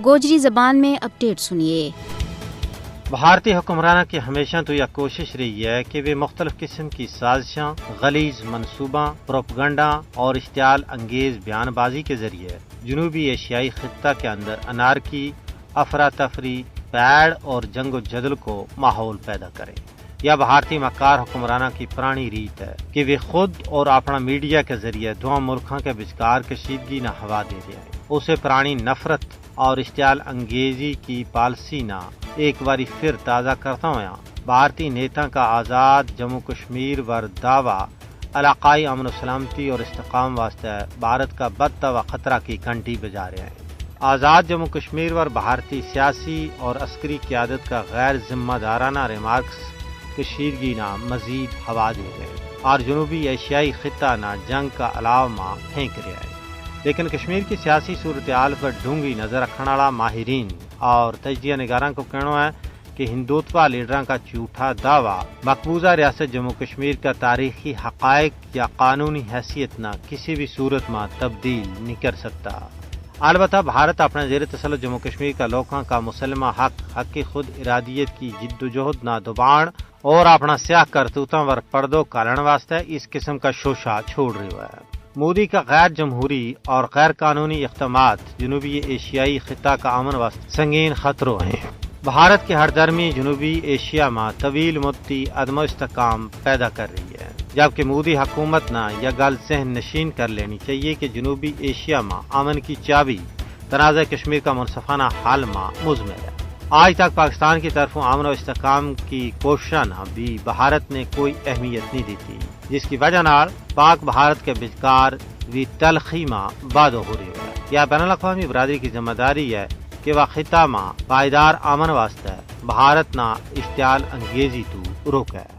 گوجری زبان میں اپڈیٹ سنیے۔ بھارتی حکمرانوں کی ہمیشہ تو یہ کوشش رہی ہے کہ وہ مختلف قسم کی سازشاں، غلیظ منصوبہ، پروپگنڈا اور اشتعال انگیز بیان بازی کے ذریعے جنوبی ایشیائی خطہ کے اندر انارکی، افراتفری، پیڑ اور جنگ و جدل کو ماحول پیدا کرے۔ یہ بھارتی مکار حکمرانوں کی پرانی ریت ہے کہ وہ خود اور اپنا میڈیا کے ذریعے دو ملکوں کے بچکار کشیدگی نہ ہوا دے دیں، اسے پرانی نفرت اور اشتعال انگیزی کی پالیسی نہ ایک باری پھر تازہ کرتا ہوا بھارتی نیتا کا آزاد جموں کشمیر ور دعویٰ علاقائی امن و سلامتی اور استحکام واسطے بھارت کا بدتا و خطرہ کی گھنٹی بجا رہے ہیں۔ آزاد جموں کشمیر ور بھارتی سیاسی اور عسکری قیادت کا غیر ذمہ دارانہ ریمارکس کشیدگی نہ مزید ہوا دے رہے ہیں اور جنوبی ایشیائی خطہ نہ جنگ کا علاوہ ماں پھینک رہا ہے۔ لیکن کشمیر کی سیاسی صورتحال پر ڈونگی نظر رکھنے والا ماہرین اور تجزیہ نگاراں کو کہنا ہے کہ ہندوتوا لیڈراں کا جھوٹا دعویٰ مقبوضہ ریاست جموں کشمیر کا تاریخی حقائق یا قانونی حیثیت نہ کسی بھی صورت میں تبدیل نہیں کر سکتا۔ البتہ بھارت اپنے زیر تسلط جموں کشمیر کا لوگوں کا مسلمہ حق کی خود ارادیت کی جد و جہد نہ دبان اور اپنا سیاہ کرتوتوں ور پردو کالن واسطے اس قسم کا شوشہ چھوڑ رہا ہے۔ مودی کا غیر جمہوری اور غیر قانونی اقدامات جنوبی ایشیائی خطہ کا امن واسطے سنگین خطروں ہیں۔ بھارت کی ہر درمی جنوبی ایشیا میں طویل مدتی عدم استحکام پیدا کر رہی ہے، جبکہ مودی حکومت نے یہ گل ذہن نشین کر لینی چاہیے کہ جنوبی ایشیا میں امن کی چابی تنازع کشمیر کا منصفانہ حل میں مضمر ہے۔ آج تک پاکستان کی طرف امن و استحکام کی کوششوں بھی بھارت نے کوئی اہمیت نہیں دیتی، جس کی وجہ نال پاک بھارت کے بچکار بھی تلخی میں بادو ہو رہی ہے۔ یہ بین الاقوامی برادری کی ذمہ داری ہے کہ وہ خطہ میں پائیدار امن واسطے بھارت نہ اشتعال انگیزی تو روکے۔